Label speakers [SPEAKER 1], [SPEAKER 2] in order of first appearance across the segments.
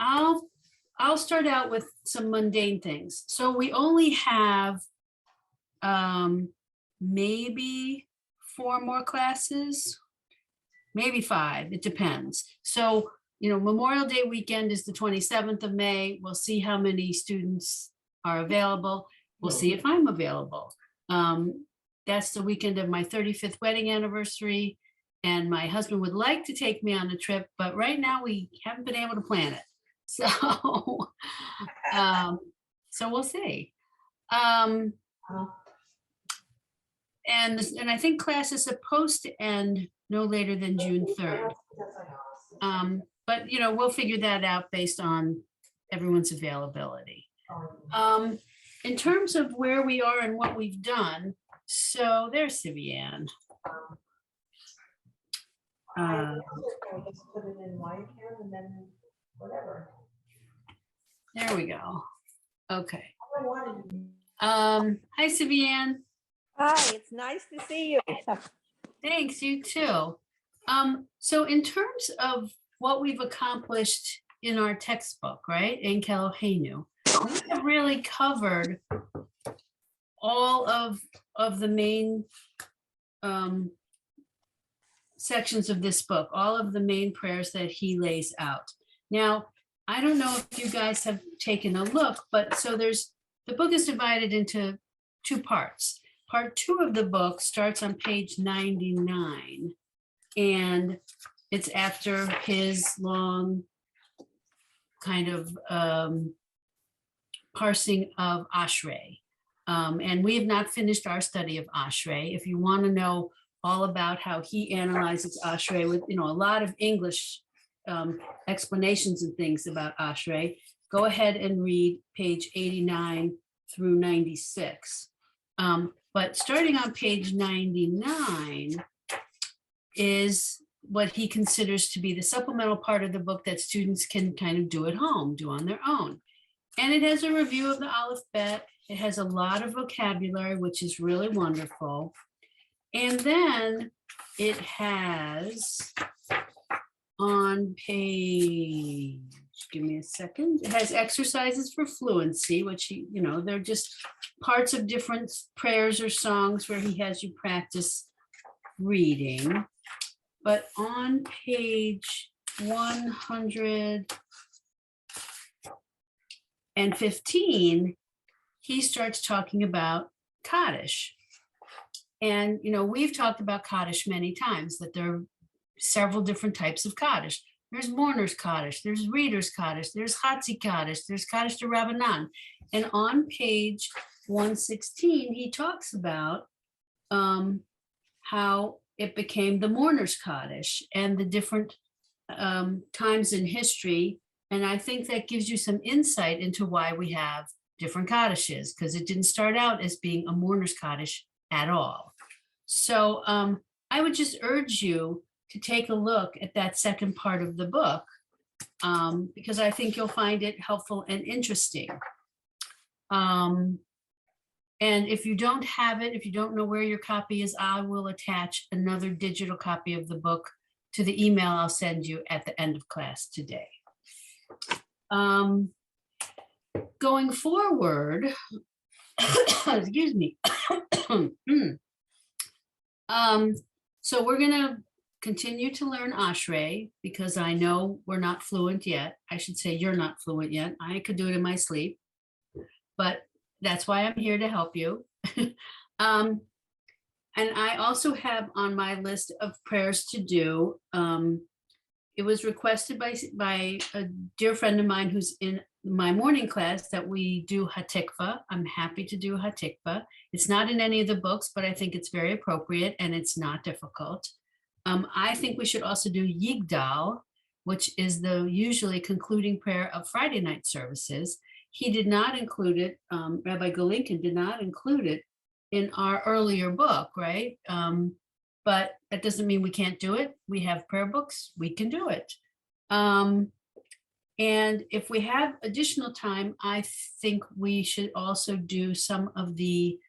[SPEAKER 1] I'll start out with some mundane things. So we only have maybe 4 more classes, maybe 5, it depends. So, Memorial Day weekend is the 27th of May. We'll see how many students are available. We'll see if I'm available. That's the weekend of my 35th wedding anniversary. And my husband would like to take me on a trip, but right now we haven't been able to plan it. So, so we'll see. And I think class is supposed to end no later than June 3rd. But we'll figure that out based on everyone's availability. In terms of where we are and what we've done, so there's Siviane.
[SPEAKER 2] Just put it in my account and then whatever.
[SPEAKER 1] There we go. Okay. Hi, Siviane.
[SPEAKER 3] Hi, it's nice to see you.
[SPEAKER 1] Thanks, you too. So in terms of what we've accomplished in our textbook, right, in Kelohenu, we have really covered all of the main sections of this book, all of the main prayers that he lays out. Now, I don't know if you guys have taken a look, but so the book is divided into 2 parts. Part 2 of the book starts on page 99, and it's after his long kind of parsing of Ashrei. And we have not finished our study of Ashrei. If you want to know all about how he analyzes Ashrei with a lot of English explanations and things about Ashrei, go ahead and read page 89 through 96. But starting on page 99 is what he considers to be the supplemental part of the book that students can kind of do at home, do on their own. And it has a review of the Aleph Bet. It has a lot of vocabulary, which is really wonderful. And then it has on page, give me a second, it has exercises for fluency, which, they're just parts of different prayers or songs where he has you practice reading. But on page 115, he starts talking about Kaddish. And, we've talked about Kaddish many times, that there are several different types of Kaddish. There's mourner's Kaddish, there's reader's Kaddish, there's Hatzi Kaddish, there's Kaddish de Rabbanan. And on page 116, he talks about how it became the mourner's Kaddish and the different times in history. And I think that gives you some insight into why we have different Kaddishes, because it didn't start out as being a mourner's Kaddish at all. So I would just urge you to take a look at that second part of the book, because I think you'll find it helpful and interesting. And if you don't have it, if you don't know where your copy is, I will attach another digital copy of the book to the email I'll send you at the end of class today. Going forward, excuse me. So we're going to continue to learn Ashrei, because I know we're not fluent yet. I should say you're not fluent yet. I could do it in my sleep, but that's why I'm here to help you. And I also have on my list of prayers to do, it was requested by a dear friend of mine who's in my morning class that we do Hatikva. I'm happy to do Hatikva. It's not in any of the books, but I think it's very appropriate and it's not difficult. I think we should also do Yigdal, which is the usually concluding prayer of Friday night services. He did not include it, Rabbi Golinkin did not include it in our earlier book, right? But that doesn't mean we can't do it. We have prayer books, we can do it. And if we have additional time, I think we should also do some of the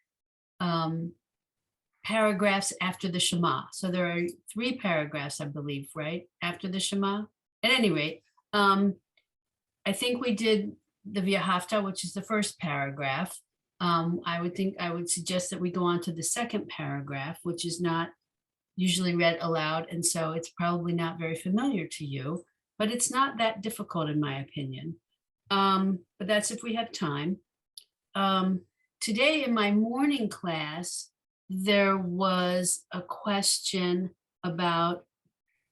[SPEAKER 1] paragraphs after the Shema. So there are 3 paragraphs, I believe, right? After the Shema. At any rate, I think we did the V'ahavta, which is the first paragraph. I would suggest that we go on to the second paragraph, which is not usually read aloud, and so it's probably not very familiar to you, but it's not that difficult in my opinion. But that's if we have time. Today in my morning class, there was a question about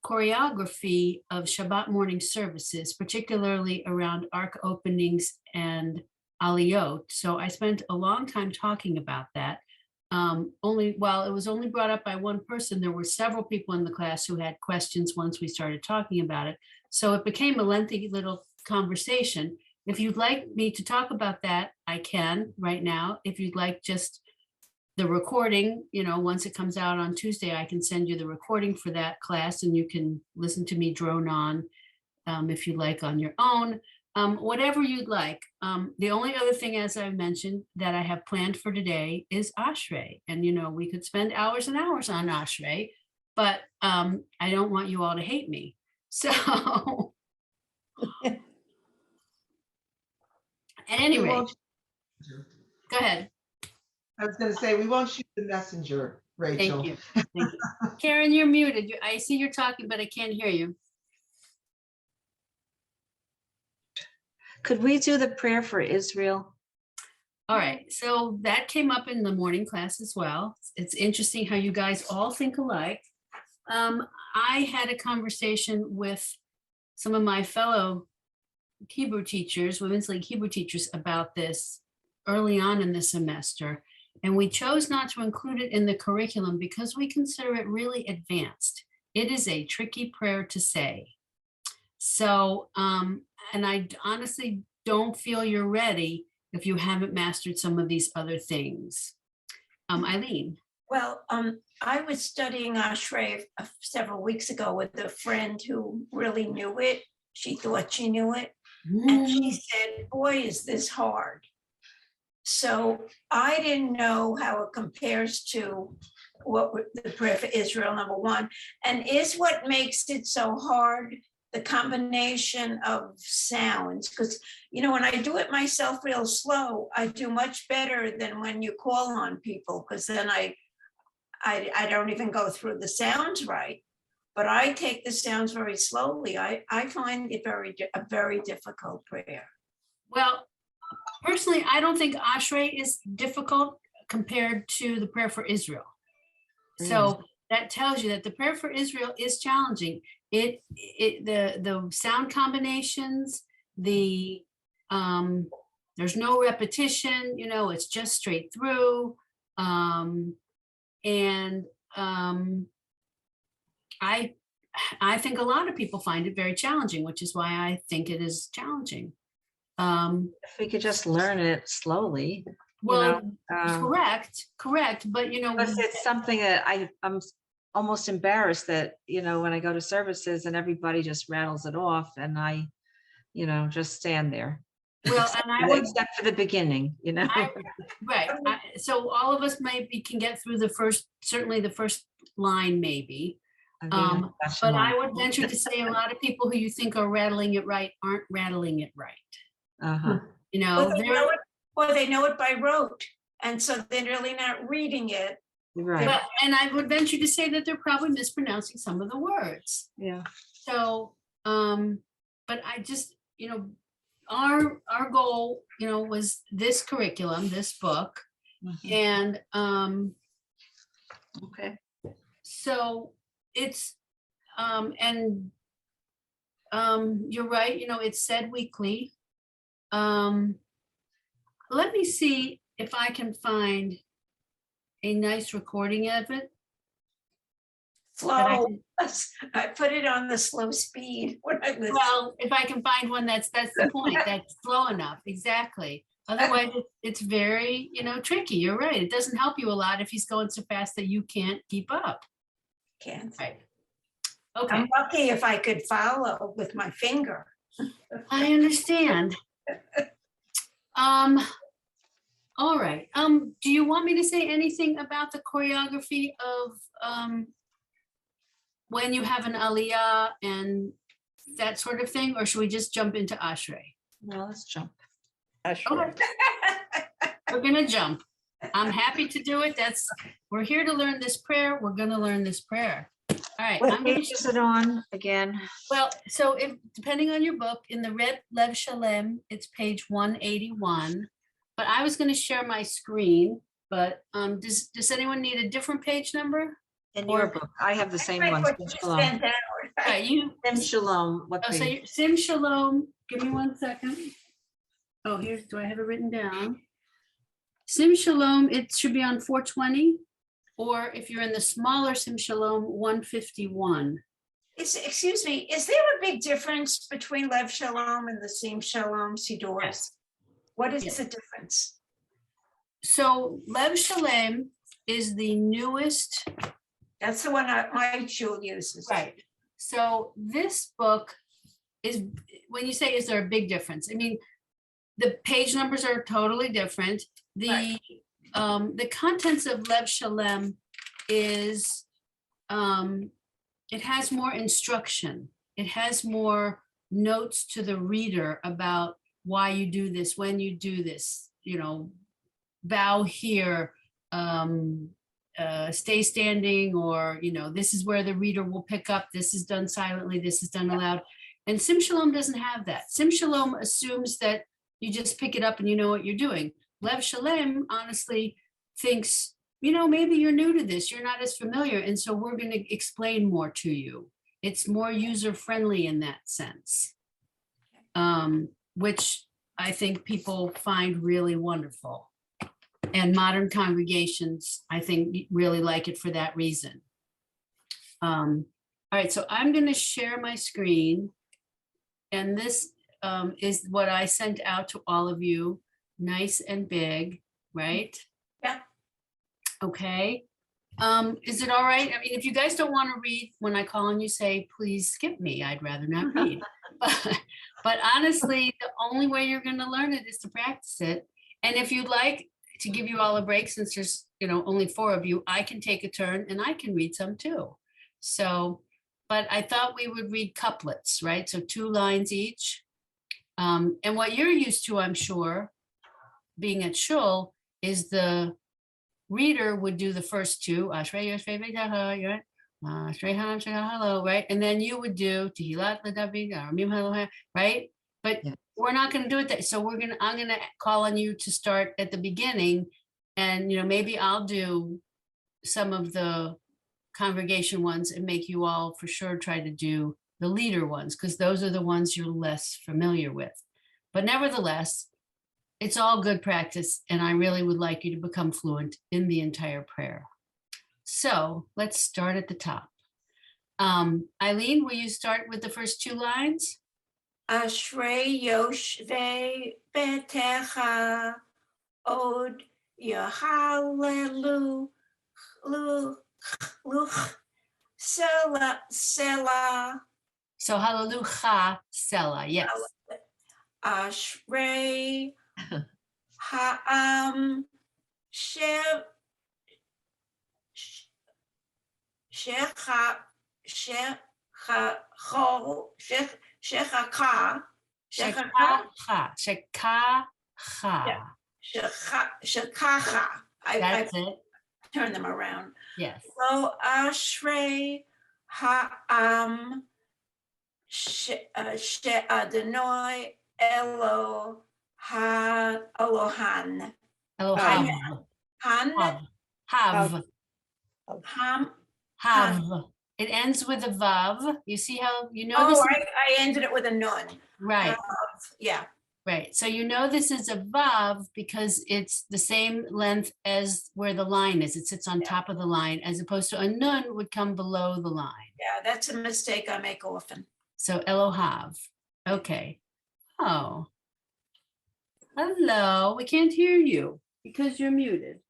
[SPEAKER 1] choreography of Shabbat morning services, particularly around ark openings and aliyot. So I spent a long time talking about that. While it was only brought up by one person, there were several people in the class who had questions once we started talking about it. So it became a lengthy little conversation. If you'd like me to talk about that, I can right now. If you'd like just the recording, once it comes out on Tuesday, I can send you the recording for that class and you can listen to me drone on if you like on your own, whatever you'd like. The only other thing, as I mentioned, that I have planned for today is Ashrei. And, we could spend hours and hours on Ashrei, but I don't want you all to hate me. So at any
[SPEAKER 2] We
[SPEAKER 1] rate,
[SPEAKER 2] won't-
[SPEAKER 1] go ahead.
[SPEAKER 2] I was going to say, we won't shoot the messenger, Rachel.
[SPEAKER 1] Thank you. Thank you. Karen, you're muted. I see you're talking, but I can't hear you.
[SPEAKER 4] Could we do the prayer for Israel?
[SPEAKER 1] All right, so that came up in the morning class as well. It's interesting how you guys all think alike. I had a conversation with some of my fellow Hebrew teachers, Women's League Hebrew teachers, about this early on in the semester. And we chose not to include it in the curriculum because we consider it really advanced. It is a tricky prayer to say. So, and I honestly don't feel you're ready if you haven't mastered some of these other things. Eileen.
[SPEAKER 5] Well, I was studying Ashrei several weeks ago with a friend who really knew it. She thought she knew it. And she said, boy, is this hard. So I didn't know how it compares to the prayer for Israel, number one. And is what makes it so hard the combination of sounds? Because, when I do it myself real slow, I do much better than when you call on people, because then I don't even go through the sounds right. But I take the sounds very slowly. I find it a very difficult prayer.
[SPEAKER 1] Well, personally, I don't think Ashrei is difficult compared to the prayer for Israel. So that tells you that the prayer for Israel is challenging. The sound combinations, there's no repetition, it's just straight through. I think a lot of people find it very challenging, which is why I think it is challenging.
[SPEAKER 4] If we could just learn it slowly.
[SPEAKER 1] Well, correct, but
[SPEAKER 4] Because it's something that I'm almost embarrassed that, when I go to services and everybody just rattles it off and I, just stand there.
[SPEAKER 1] well, and I would,
[SPEAKER 4] Except for the beginning,
[SPEAKER 1] right. So all of us maybe can get through certainly the first line, maybe. But I would venture to say a lot of people who you think are rattling it right aren't rattling it right.
[SPEAKER 4] Uh-huh.
[SPEAKER 5] Or they know it by rote, and so they're really not reading it.
[SPEAKER 4] Right.
[SPEAKER 1] And I would venture to say that they're probably mispronouncing some of the words.
[SPEAKER 4] Yeah.
[SPEAKER 1] So, but I just, our goal, was this curriculum, this book, and
[SPEAKER 4] Okay.
[SPEAKER 1] so it's and you're right, it's said weekly. Let me see if I can find a nice recording of it.
[SPEAKER 5] Slow. I put it on the slow speed when I listen.
[SPEAKER 1] Well, if I can find one that's the point, that's slow enough, exactly. Otherwise, it's very, tricky. You're right. It doesn't help you a lot if he's going so fast that you can't keep up.
[SPEAKER 5] Can't.
[SPEAKER 1] Right. Okay.
[SPEAKER 5] I'm lucky if I could follow with my finger.
[SPEAKER 1] I understand. All right. Do you want me to say anything about the choreography of when you have an aliyah and that sort of thing, or should we just jump into Ashrei?
[SPEAKER 4] Well, let's jump.
[SPEAKER 3] Ashrei.
[SPEAKER 1] We're gonna jump. I'm happy to do it. We're here to learn this prayer. We're gonna learn this prayer. All right.
[SPEAKER 4] What
[SPEAKER 1] I'm gonna
[SPEAKER 4] page is it on again?
[SPEAKER 1] Well, so if, depending on your book, in the red Lev Shalem, it's page 181. But I was gonna share my screen, but does anyone need a different page number?
[SPEAKER 4] In your
[SPEAKER 1] Or-
[SPEAKER 4] book, I have the same
[SPEAKER 5] Right,
[SPEAKER 4] one.
[SPEAKER 5] what
[SPEAKER 4] Sim
[SPEAKER 5] you
[SPEAKER 4] Shalom.
[SPEAKER 5] sent out.
[SPEAKER 1] Right, you,
[SPEAKER 4] Sim Shalom, what
[SPEAKER 1] oh, so
[SPEAKER 4] page?
[SPEAKER 1] you're Sim Shalom, give me 1 second. Oh, here's, do I have it written down? Sim Shalom, it should be on 420, or if you're in the smaller Sim Shalom, 151.
[SPEAKER 5] Excuse me, is there a big difference between Lev Shalom and the Sim Shalom Sidors?
[SPEAKER 1] Yes.
[SPEAKER 5] What is
[SPEAKER 1] Yes.
[SPEAKER 5] the difference?
[SPEAKER 1] So Lev Shalem is the newest.
[SPEAKER 5] That's the one my jewel uses.
[SPEAKER 1] Right. So this book is, when you say, is there a big difference? I mean, the page numbers are totally different. The contents of Lev Shalem is, it has more instruction. It has more notes to the reader about why you do this, when you do this, bow here, stay standing, or, this is where the reader will pick up. This is done silently. This is done aloud. And Sim Shalom doesn't have that. Sim Shalom assumes that you just pick it up and you know what you're doing. Lev Shalem honestly thinks, maybe you're new to this. You're not as familiar. And so we're going to explain more to you. It's more user-friendly in that sense, which I think people find really wonderful. And modern congregations, I think, really like it for that reason. All right, so I'm going to share my screen. And this is what I sent out to all of you, nice and big, right?
[SPEAKER 5] Yeah.
[SPEAKER 1] Okay. Is it all right? I mean, if you guys don't want to read, when I call on you, say, please skip me. I'd rather not read. But honestly, the only way you're going to learn it is to practice it. And if you'd like to give you all a break, since there's, only 4 of you, I can take a turn and I can read some too. So, but I thought we would read couplets, right? So 2 lines each. And what you're used to, I'm sure, being at shul, is the reader would do the first 2, Ashrei, Ashrei, right? Ashrei, hello, right? And then you would do Tehillat LeDavid, Aramim Halo, right? But
[SPEAKER 4] Yeah.
[SPEAKER 1] we're not going to do it that. So I'm going to call on you to start at the beginning, and maybe I'll do some of the congregation ones and make you all for sure try to do the leader ones, because those are the ones you're less familiar with. But nevertheless, it's all good practice, and I really would like you to become fluent in the entire prayer. So let's start at the top. Eileen, will you start with the first 2 lines?
[SPEAKER 5] Ashrei Yoshvei Betecha Od Yahalelu Selah.
[SPEAKER 1] So hallelujah, Selah, yes.
[SPEAKER 5] Ashrei Ha'am Shechaka. Shekacha. I
[SPEAKER 1] That's it.
[SPEAKER 5] turn them around.
[SPEAKER 1] Yes.
[SPEAKER 5] So Ashrei Ha'am She'adonai Elo Elohan.
[SPEAKER 1] Elohim.
[SPEAKER 5] Han.
[SPEAKER 1] Have.
[SPEAKER 5] Ham.
[SPEAKER 1] Have. It ends with a vav. You see how this
[SPEAKER 5] Oh,
[SPEAKER 1] is
[SPEAKER 5] I ended it with a nun.
[SPEAKER 1] right.
[SPEAKER 5] Yeah.
[SPEAKER 1] Right. So this is a vav because it's the same length as where the line is. It sits on top of the line, as opposed to a nun would come below the line.
[SPEAKER 5] Yeah, that's a mistake I make often.
[SPEAKER 1] So Elohav. Okay. Oh. Hello. We can't hear you because you're muted.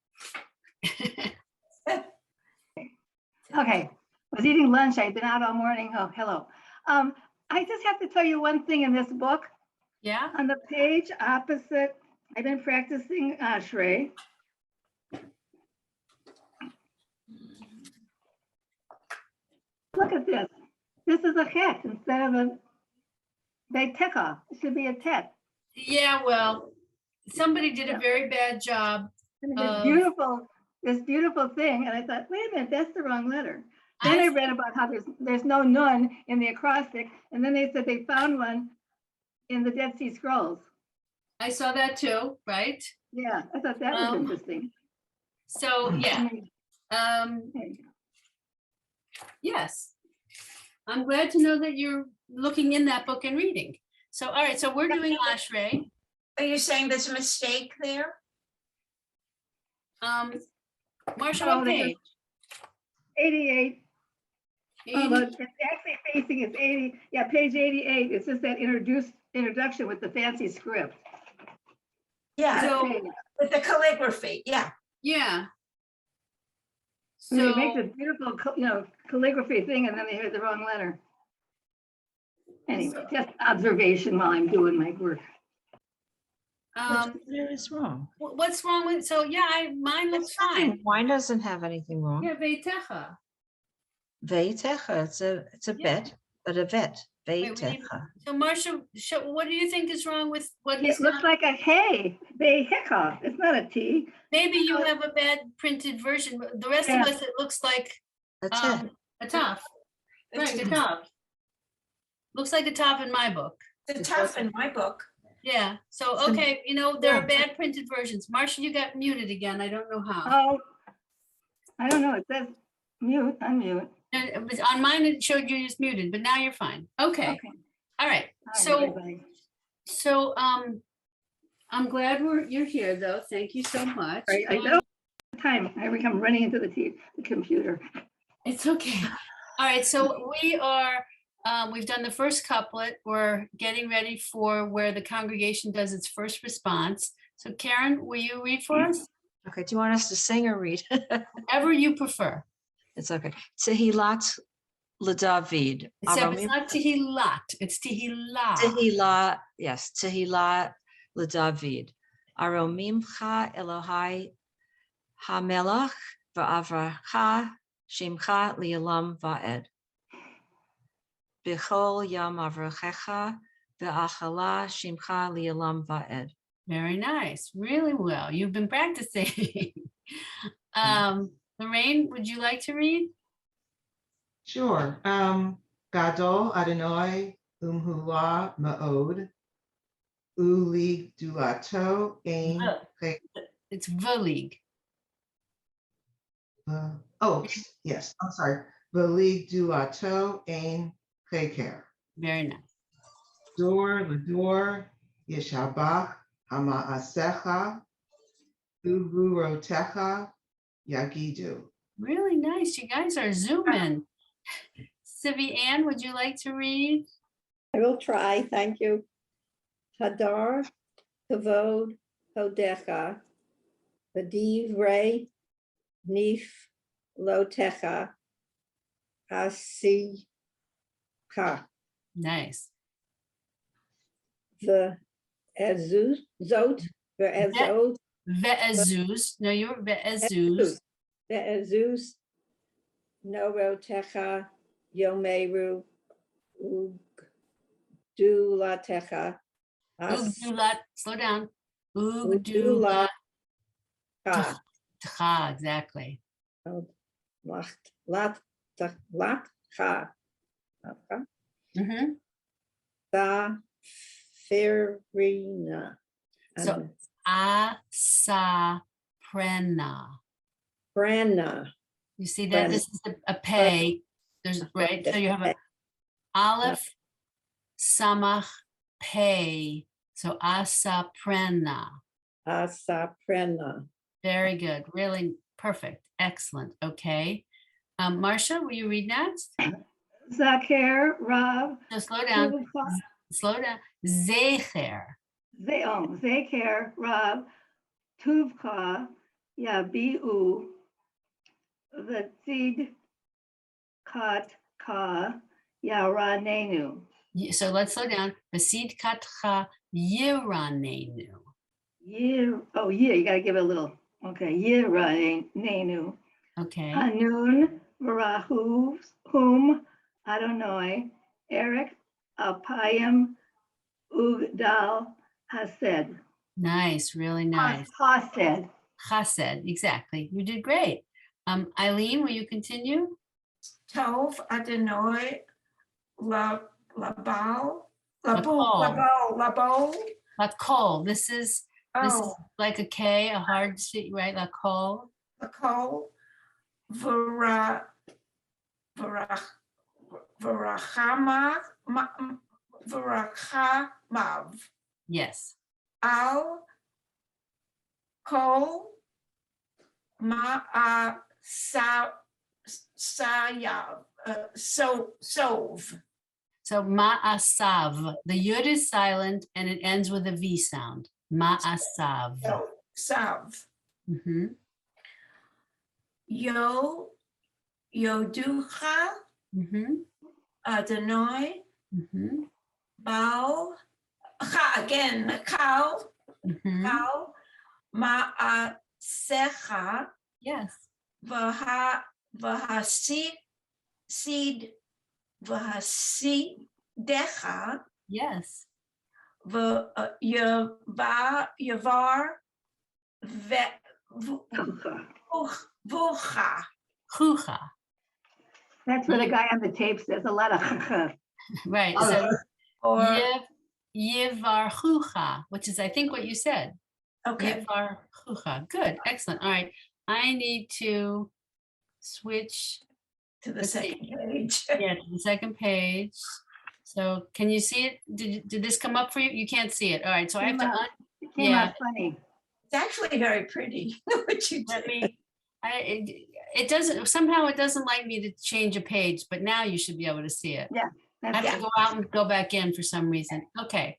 [SPEAKER 6] Okay, I was eating lunch. I've been out all morning. Oh, hello. I just have to tell you one thing in this book.
[SPEAKER 1] Yeah.
[SPEAKER 6] On the page opposite, I've been practicing Ashrei. Look at this. This is a chet instead of a big techa. It should be a tet.
[SPEAKER 1] Yeah, well, somebody did a very bad job.
[SPEAKER 6] And
[SPEAKER 1] Of-
[SPEAKER 6] this beautiful thing, and I thought, wait a minute, that's the wrong letter.
[SPEAKER 1] I
[SPEAKER 6] Then I read about how there's no nun in the acrostic, and then they said they found one in the Dead Sea Scrolls.
[SPEAKER 1] I saw that too, right?
[SPEAKER 6] Yeah, I thought that was
[SPEAKER 1] Um,
[SPEAKER 6] interesting.
[SPEAKER 1] So, yeah,
[SPEAKER 6] There you go.
[SPEAKER 1] yes. I'm glad to know that you're looking in that book and reading. So, all right, so we're doing Ashrei.
[SPEAKER 5] Are you saying there's a mistake there?
[SPEAKER 1] Marcia,
[SPEAKER 6] Oh,
[SPEAKER 1] what
[SPEAKER 6] there's
[SPEAKER 1] page?
[SPEAKER 6] 88. Oh,
[SPEAKER 1] 80?
[SPEAKER 6] but it's actually facing is 80. Yeah, page 88. It's just that introduction with the fancy script.
[SPEAKER 5] Yeah,
[SPEAKER 1] So-
[SPEAKER 6] Okay.
[SPEAKER 5] with the calligraphy, yeah.
[SPEAKER 1] Yeah.
[SPEAKER 6] And they make
[SPEAKER 1] So,
[SPEAKER 6] this beautiful, calligraphy thing, and then they hear the wrong letter. Anyway, just observation while I'm doing my work.
[SPEAKER 1] um,
[SPEAKER 4] What is wrong?
[SPEAKER 1] what's wrong with, so yeah, mine looks
[SPEAKER 4] There's nothing-
[SPEAKER 1] fine.
[SPEAKER 4] Mine doesn't have anything wrong.
[SPEAKER 1] Yeah, Veitecha.
[SPEAKER 4] Veitecha, it's a
[SPEAKER 1] Yeah.
[SPEAKER 4] bet, but a vet.
[SPEAKER 1] Wait, we need-
[SPEAKER 4] Veitecha.
[SPEAKER 1] So Marcia, what do you think is wrong with what
[SPEAKER 6] It
[SPEAKER 1] he's
[SPEAKER 6] looks
[SPEAKER 1] got?
[SPEAKER 6] like a K, Vehica. It's not a T.
[SPEAKER 1] Maybe you have a bad printed version, but the rest of
[SPEAKER 6] Yeah.
[SPEAKER 1] us, it looks like
[SPEAKER 4] That's it.
[SPEAKER 1] a top. Right, a top. Looks like a top in my book.
[SPEAKER 5] It's tough in my book.
[SPEAKER 1] Yeah, so,
[SPEAKER 4] So-
[SPEAKER 1] okay, there are
[SPEAKER 4] Yeah.
[SPEAKER 1] bad printed versions. Marcia, you got muted again. I don't know how.
[SPEAKER 6] Oh, I don't know. It says mute, unmute.
[SPEAKER 1] And it was- On mine, it showed you just muted, but now you're fine. Okay,
[SPEAKER 6] Okay.
[SPEAKER 1] all right.
[SPEAKER 6] Hi,
[SPEAKER 1] So,
[SPEAKER 6] everybody.
[SPEAKER 1] I'm glad you're here, though. Thank you so much.
[SPEAKER 6] I know time. I become running into the computer.
[SPEAKER 1] It's okay. All right, so we've done the first couplet. We're getting ready for where the congregation does its first response. So Karen, will you read for us?
[SPEAKER 4] Okay, do you want us to sing or read?
[SPEAKER 1] Whatever you prefer.
[SPEAKER 4] It's okay. Tehillat LeDavid.
[SPEAKER 1] Except it's not Tehillat, it's Tehillah.
[SPEAKER 4] Tehillah, yes, Tehillat LeDavid. Aromimcha Elohai HaMelech Va'avracha Shimcha Li'olam Va'ed. B'chol Yam Avrachecha Va'achala Shimcha Li'olam Va'ed.
[SPEAKER 1] Very nice, really well. You've been practicing. Lorraine, would you like to read?
[SPEAKER 7] Sure. Gadol Adonai Umhula Ma'od Uli Dulato Ein
[SPEAKER 1] It's Velig.
[SPEAKER 7] yes, I'm sorry. Velig Dulato Ein Cheker.
[SPEAKER 1] Very nice.
[SPEAKER 7] Dor Lador Yeshabach Hamaasecha Uvurotecha Yagidu.
[SPEAKER 1] Really nice. You guys are zooming. Sivi Ann, would you like to read?
[SPEAKER 3] I will try, thank you. Hadar, Kavod, Hodecha, Vadivrei, Nif, Lotecha, Asika,
[SPEAKER 1] Nice.
[SPEAKER 3] the Zot, the
[SPEAKER 1] Ve'ezuz. No, you're Ve'ezuz.
[SPEAKER 3] Ve'ezuz, Norotecha, Yomeru, Ugdulatecha,
[SPEAKER 1] Ugdulat. Slow down. Ugdulat. Exactly.
[SPEAKER 3] Latcha,
[SPEAKER 1] Mhm.
[SPEAKER 3] Safirina.
[SPEAKER 1] So Asaprena.
[SPEAKER 3] Brana.
[SPEAKER 1] You see that? This is a pay. There's right. So you have a Aleph, Samach, pay. So Asaprena.
[SPEAKER 3] Asaprena.
[SPEAKER 1] Very good. Really perfect. Excellent. Okay. Marcia, will you read next?
[SPEAKER 6] Zacher, Rav,
[SPEAKER 1] No, slow down.
[SPEAKER 6] Tuvcha,
[SPEAKER 1] Slow down. Zecher.
[SPEAKER 6] Zecher, Rav, Tuvcha, Yabiu, Vatid, Kat, Ka, Yaranenu.
[SPEAKER 1] So let's slow down. Vasid katcha yiranenu.
[SPEAKER 6] You gotta give it a little. Okay, Yiranenu.
[SPEAKER 1] Okay.
[SPEAKER 6] Hanun, Varahu, Hum, Adonai, Eric, Alpayim, Ugdal, Hased.
[SPEAKER 1] Nice, really nice.
[SPEAKER 6] Hased.
[SPEAKER 1] Chesed, exactly. You did great. Eileen, will you continue?
[SPEAKER 5] Tov Adonai Labal.
[SPEAKER 1] Lakol. This is
[SPEAKER 5] Oh,
[SPEAKER 1] like a K, a hard C, right? Lakol.
[SPEAKER 5] Lakol. Varachamav.
[SPEAKER 1] Yes.
[SPEAKER 5] Al Kol Ma'a Sayav. Sov.
[SPEAKER 1] So ma'asav. The yud is silent and it ends with a V sound. Ma'asav.
[SPEAKER 5] Sav.
[SPEAKER 1] Mhm,
[SPEAKER 5] Yoducha
[SPEAKER 1] mhm,
[SPEAKER 5] Adonai
[SPEAKER 1] mhm,
[SPEAKER 5] Baal. Again, Kal.
[SPEAKER 1] mhm.
[SPEAKER 5] Kal Ma'asecha.
[SPEAKER 1] Yes.
[SPEAKER 5] Vahasid Vahasidecha
[SPEAKER 1] Yes.
[SPEAKER 5] Yavar Vucha.
[SPEAKER 1] Chucha.
[SPEAKER 6] That's what the guy on the tape says, a lot of
[SPEAKER 1] Right.
[SPEAKER 7] Oh,
[SPEAKER 1] So
[SPEAKER 5] Or,
[SPEAKER 1] yivar chucha, which is I think what you said.
[SPEAKER 5] okay,
[SPEAKER 1] Yivar chucha. Good. Excellent. All right. I need to switch
[SPEAKER 5] to the
[SPEAKER 1] let's see.
[SPEAKER 5] second page.
[SPEAKER 1] Yeah, to the second page. So can you see it? Did this come up for you? You can't see it. All right. So I have to
[SPEAKER 6] It came
[SPEAKER 1] yeah.
[SPEAKER 6] out funny.
[SPEAKER 5] It's actually very pretty, what you
[SPEAKER 1] let
[SPEAKER 5] did.
[SPEAKER 1] me. It doesn't somehow it doesn't like me to change a page, but now you should be able to see it. I
[SPEAKER 6] That's
[SPEAKER 1] have to
[SPEAKER 6] it.
[SPEAKER 1] go out and go back in for some reason. Okay.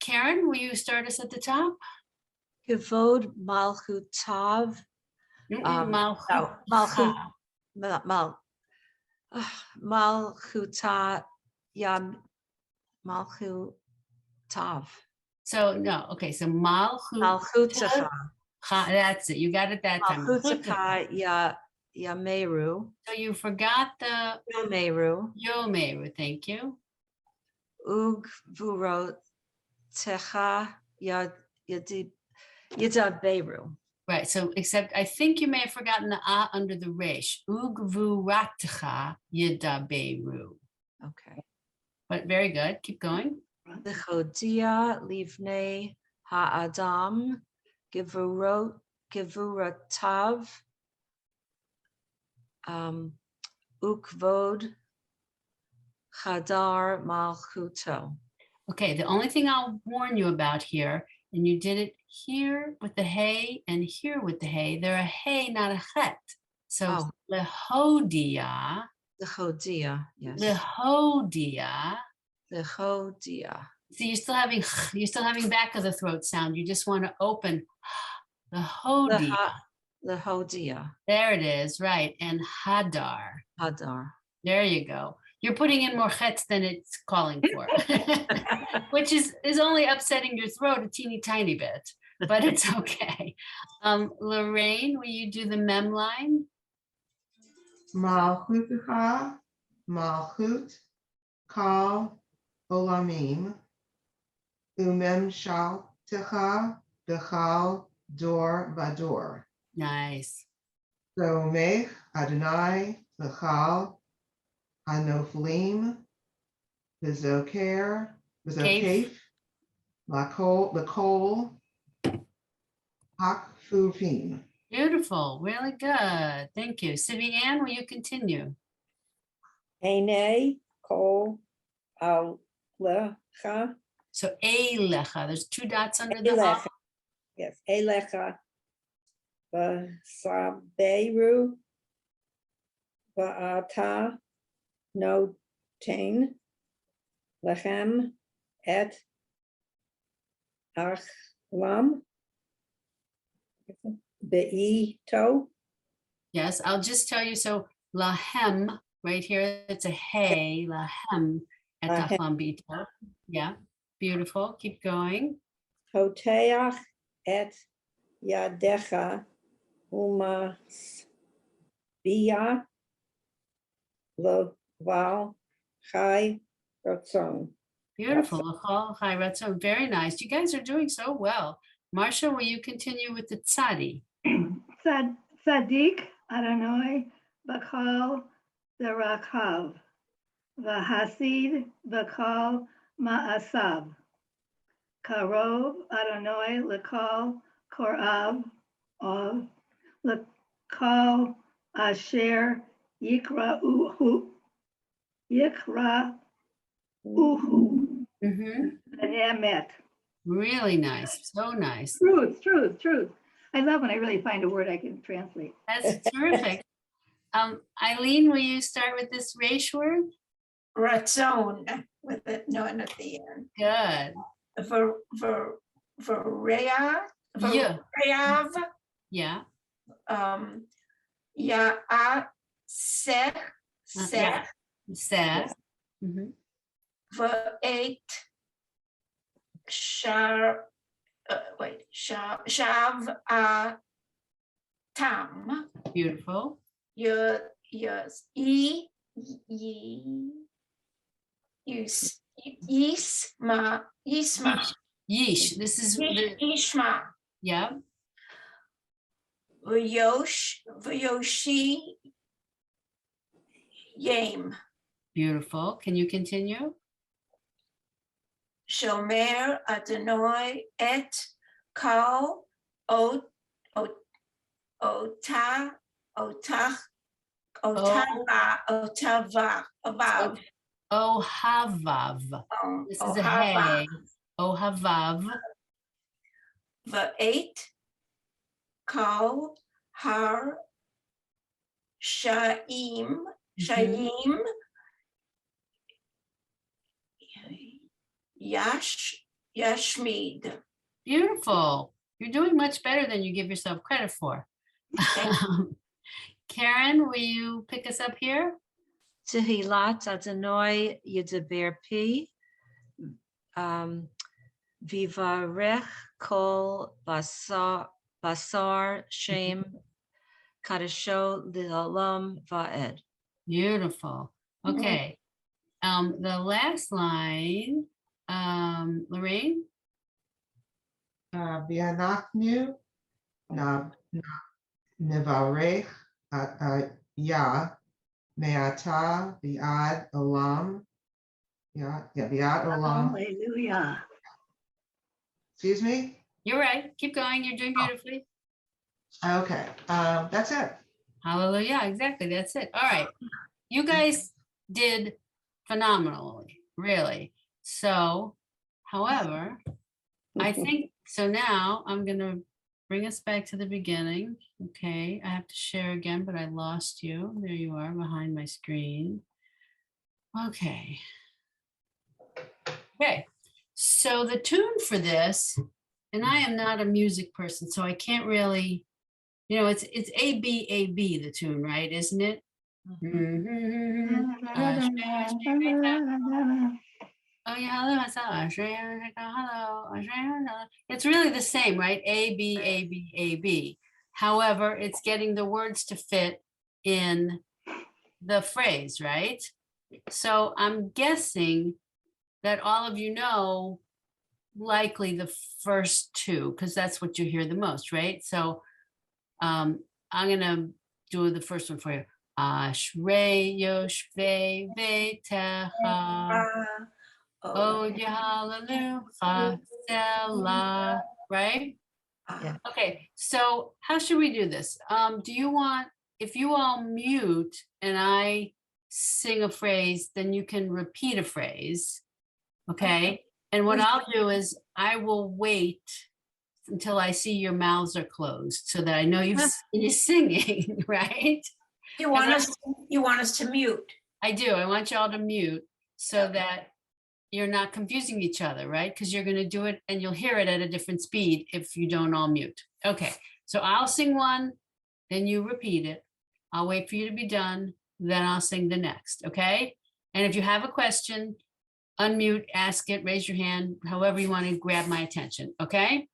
[SPEAKER 1] Karen, will you start us at the top?
[SPEAKER 4] Kavod Malchutav.
[SPEAKER 1] Malchut.
[SPEAKER 4] Malchut. Malchuta Yam Malchutav.
[SPEAKER 1] So no, okay. So Malchut.
[SPEAKER 4] Malchutacha.
[SPEAKER 1] That's it. You got it that time.
[SPEAKER 4] Malchutacha Yameru.
[SPEAKER 1] So you forgot the
[SPEAKER 4] Yameru.
[SPEAKER 1] Yomeru. Thank you.
[SPEAKER 4] Ugvuro Techa Yadaberu.
[SPEAKER 1] Right. So except I think you may have forgotten the under the resh. Ugvuratcha yidaberu.
[SPEAKER 4] Okay.
[SPEAKER 1] But very good. Keep going.
[SPEAKER 4] The Chodia Livne Ha'adam Givuratav Ukvod Chadar Malchuto.
[SPEAKER 1] Okay. The only thing I'll warn you about here, and you did it here with the hay and here with the hay. They're a hay, not a chet. So lehodia.
[SPEAKER 4] The Chodia, yes.
[SPEAKER 1] Lehodia.
[SPEAKER 4] The Chodia.
[SPEAKER 1] So you're still having back of the throat sound. You just want to open the hodia.
[SPEAKER 4] The Chodia.
[SPEAKER 1] There it is, right. And hadar.
[SPEAKER 4] Hadar.
[SPEAKER 1] There you go. You're putting in more chets than it's calling for, which is only upsetting your throat a teeny tiny bit, but it's okay. Lorraine, will you do the mem line?
[SPEAKER 7] Malchutecha, Malchut, Kal, Olamim, Umem Shaltecha, Bechal, Dor, Vador.
[SPEAKER 1] Nice.
[SPEAKER 7] So Mech, Adonai, Bechal, Hanoflim, Bezoker, Bezokef, Lakol, Hakfufim.
[SPEAKER 1] Beautiful. Really good. Thank you. Sivi Ann, will you continue?
[SPEAKER 3] Ene, Kol, Alecha,
[SPEAKER 1] So Eilecha, there's 2 dots under the
[SPEAKER 3] Elecha.
[SPEAKER 1] ha.
[SPEAKER 3] Yes, Elecha, Saberu, Va'ata, no tain, Lechem, et Achlam, Beito,
[SPEAKER 1] Yes, I'll just tell you. So lahem, right here, it's a hey, lahem et
[SPEAKER 3] Lahem.
[SPEAKER 1] achlam bito. Yeah, beautiful. Keep going.
[SPEAKER 3] Hoteach, et Yadecha, Umas, Bia, Loval, Chai, Rotzon.
[SPEAKER 1] Beautiful. L'chol chai ratzon. Very nice. You guys are doing so well. Marcia, will you continue with the tzadi?
[SPEAKER 6] Tzaddik Adonai Bakal Derakav. Vahasid Bakal Ma'asav. Karov Adonai Lekal Korav of Lekal Asher Yikra Uhu. Yikra Uhu. Emet.
[SPEAKER 1] Really nice. So nice.
[SPEAKER 6] Truth. I love when I really find a word I can translate.
[SPEAKER 1] That's terrific. Eileen, will you start with this resh word?
[SPEAKER 5] Ratzon with a none at the end.
[SPEAKER 1] Good.
[SPEAKER 5] Vareav,
[SPEAKER 1] Yeah.
[SPEAKER 5] Vareav,
[SPEAKER 1] Yeah.
[SPEAKER 5] Sech,
[SPEAKER 1] Yeah. Sad.
[SPEAKER 5] V'eit, Shav, Tam,
[SPEAKER 1] Beautiful.
[SPEAKER 5] Yisma,
[SPEAKER 1] Yeesh. This is the,
[SPEAKER 5] Yishma,
[SPEAKER 1] yeah.
[SPEAKER 5] V'yoshi, Yam,
[SPEAKER 1] Beautiful. Can you continue?
[SPEAKER 5] Shomer Adonai et Kal Otach Otava Avav.
[SPEAKER 1] Oh, havav. This is a hey. Oh, havav.
[SPEAKER 5] V'eit Kal Har Sha'im Yashmid.
[SPEAKER 1] Beautiful. You're doing much better than you give yourself credit for. Karen, will you pick us up here?
[SPEAKER 4] Tehillat Adonai Yedaber Pi. Vivarech Kol Basar Shem Kaddisho L'Olam Va'ed.
[SPEAKER 1] Beautiful. Okay. The last line, Lorraine.
[SPEAKER 7] V'anachnu nevarech ya me'ata v'ad olam. Yeah, v'ad olam.
[SPEAKER 6] Hallelujah.
[SPEAKER 7] Excuse me?
[SPEAKER 1] You're right. Keep going. You're doing beautifully.
[SPEAKER 7] Okay, that's it.
[SPEAKER 1] Hallelujah. Exactly. That's it. All right. You guys did phenomenally, really. So, however, I think, so now I'm going to bring us back to the beginning. Okay. I have to share again, but I lost you. There you are behind my screen. Okay. Okay. So the tune for this, and I am not a music person, so I can't really, it's A-B, the tune, right? Isn't it? Oh yeah, hello. It's really the same, right? A, B, A, B, A, B. However, it's getting the words to fit in the phrase, right? So I'm guessing that all of you know likely the first two, because that's what you hear the most, right? So I'm gonna do the first one for you. Ashrei yoshvei vetecha. Oh, hallelujah, Selah, right?
[SPEAKER 4] Yeah.
[SPEAKER 1] Okay, so how should we do this? Do you want, if you all mute and I sing a phrase, then you can repeat a phrase, okay? And what I'll do is I will wait until I see your mouths are closed so that I know you're singing, right?
[SPEAKER 5] You want us to mute?
[SPEAKER 1] I do. I want y'all to mute so that you're not confusing each other, right? Because you're going to do it and you'll hear it at a different speed if you don't all mute. Okay, so I'll sing one, then you repeat it. I'll wait for you to be done, then I'll sing the next, okay? And if you have a question, unmute, ask it, raise your hand, however you want to grab my attention, okay?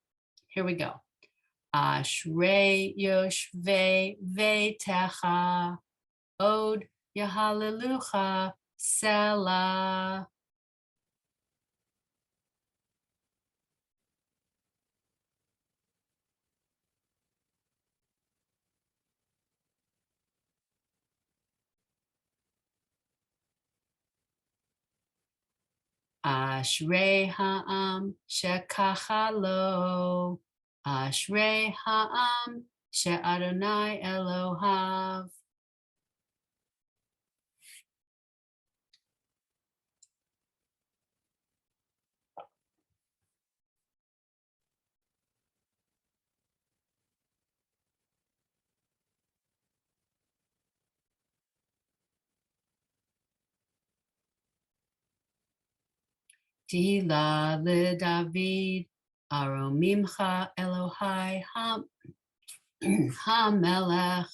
[SPEAKER 1] Here we go. Ashrei yoshvei vetecha od yahallelucha Selah. Ashrei ha'am shekachalo. Ashrei ha'am she'Adonai Elohav. Tila leDavid, aromimcha Elohai hamelech,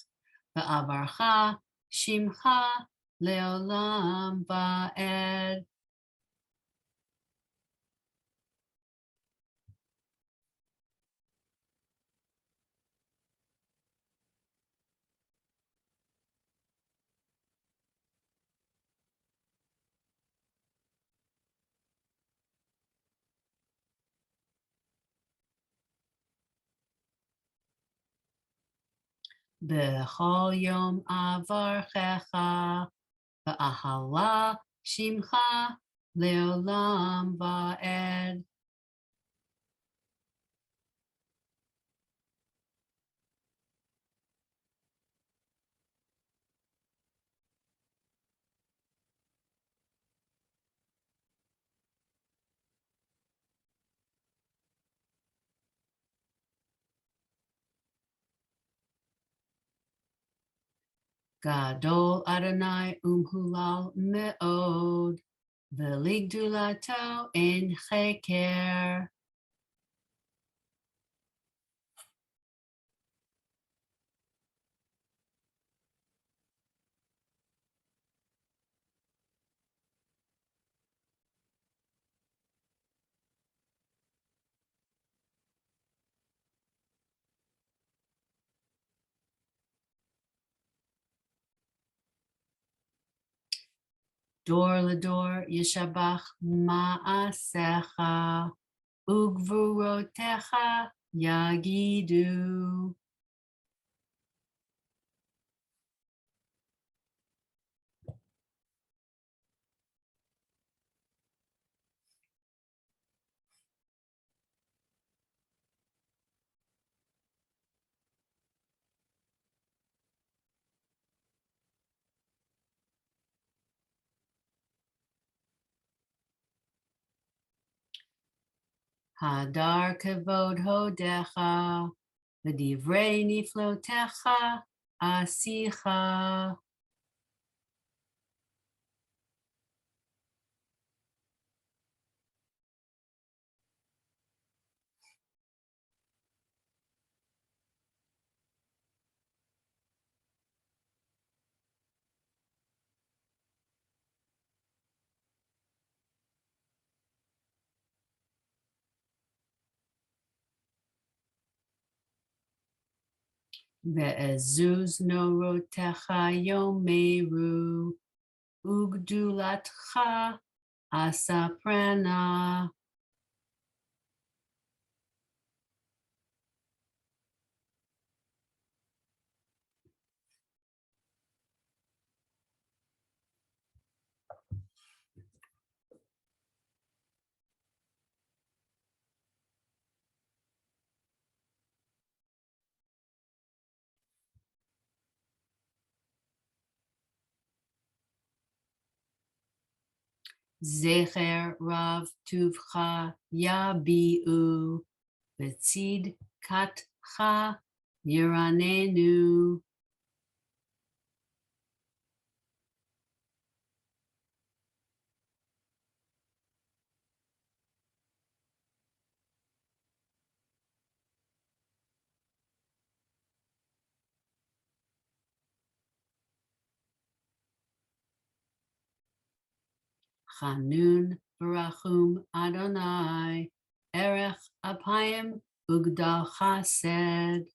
[SPEAKER 1] va'avarcha shimcha leolam va'ed. B'chol yom avarchecha, va'ahala shimcha leolam va'ed. Gadol Adonai umhulal me'od, v'ligdulato en cheker. Dor ledor yishabach ma'asecha, ugvurotecha yagidu. Hadar kevod hodecha, v'divrei niflotecha asicha. Ve'ezuz norotecha yomeru, ugdulatcha asaprana. Zecher rav tuvcha yabiu, v'tzid katcha yiranenu. Chanun barachum Adonai, erech apayim ugdal chased.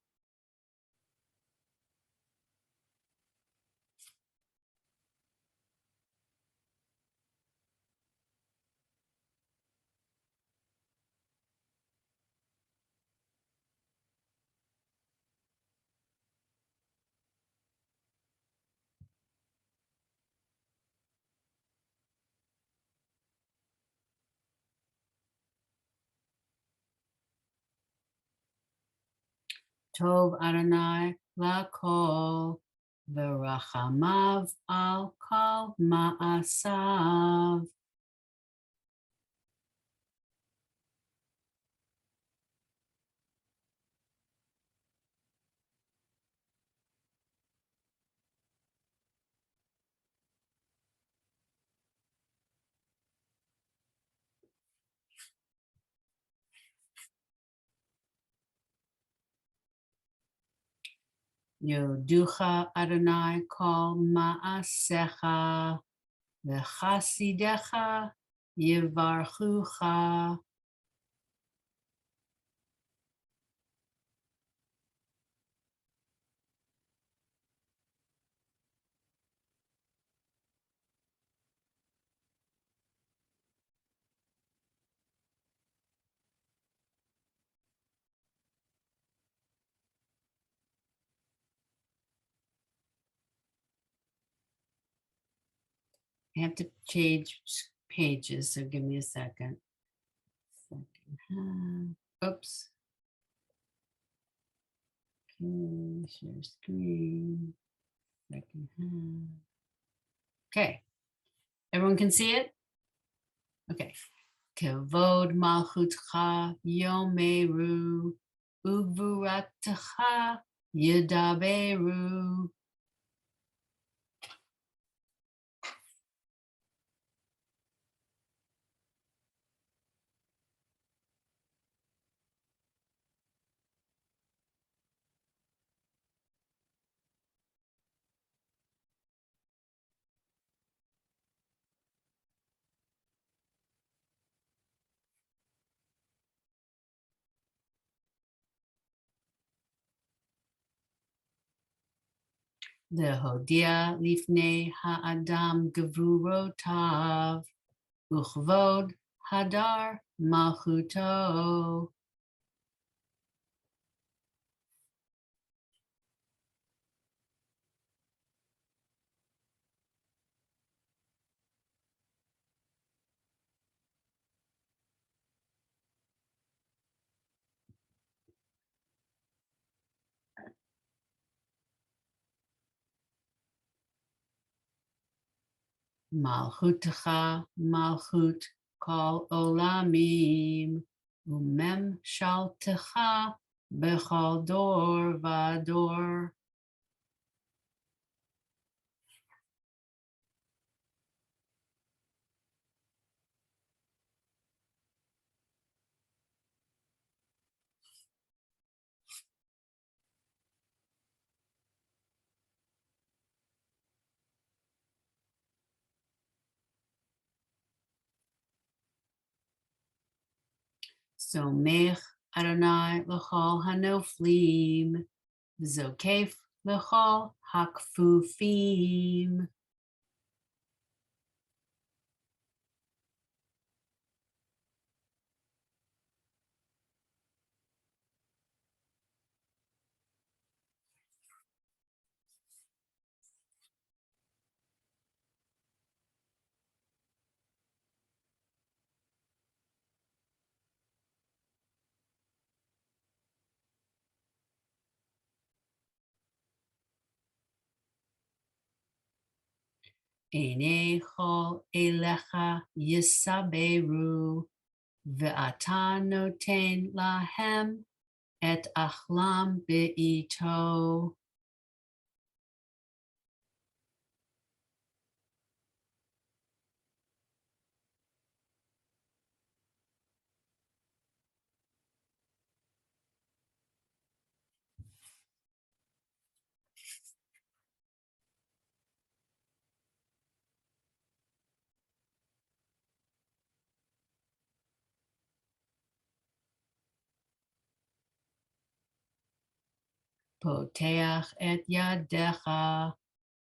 [SPEAKER 1] Tov Adonai lakol, v'rachamav al kol ma'asav. Yoducha Adonai kol ma'asecha, v'chasidecha yivarchucha. I have to change pages, so give me a second. Oops. Okay, share screen. Second half. Okay, everyone can see it? Okay. Kavod malchutcha yomeru, ugvuratcha yedaberu. Lehodia lifnei ha'adam gevurotav, uchvod hadar malchuto. Malchutecha malchut kol olamim, umem shaltecha bechol dor vador. Somech Adonai l'chol hanoflim, zokef l'chol hakfufim. Einei chol elecha yisaberu, ve'ata noten lahem et achlam be'ito. Poteach et yadecha,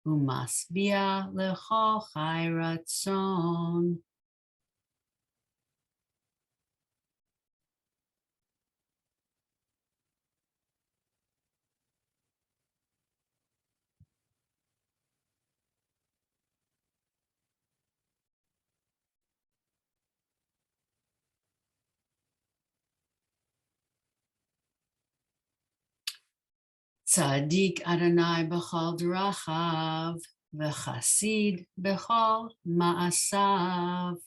[SPEAKER 1] umasbia l'chol chai ratzon. Tzadik Adonai b'chol derachav, v'chasid b'chol ma'asav.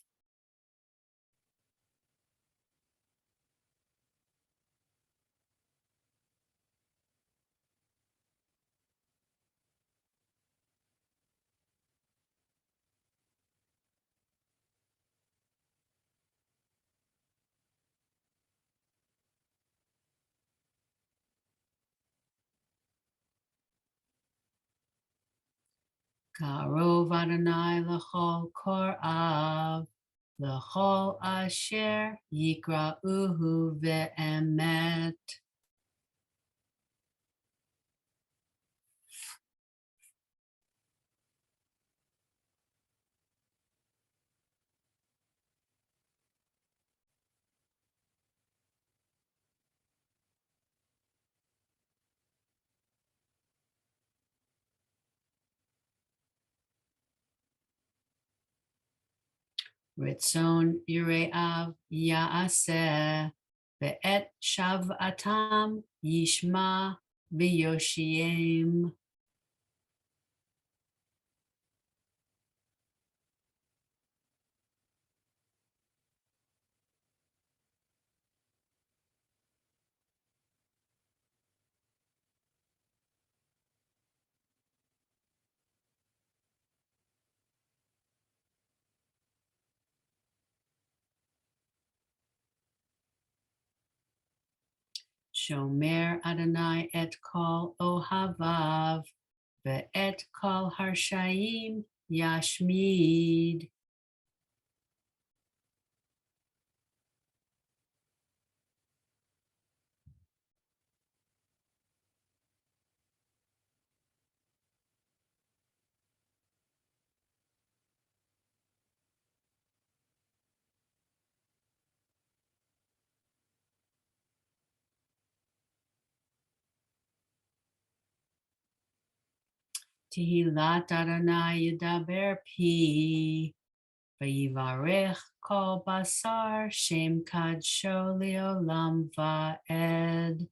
[SPEAKER 1] Karov Adonai l'chol korav, l'chol asher yikra'uhu ve'emet. Ritzon Ireav Yaaseh, Ve'et Shavatam Yishma V'Yoshiem. Shomer Adonai et kol ohavav, Ve'et kol harshaim Yashmid. Tehillat Adonai Yedaber Pi, Vayivarech kol basar Shem kadsho leolam va'ed.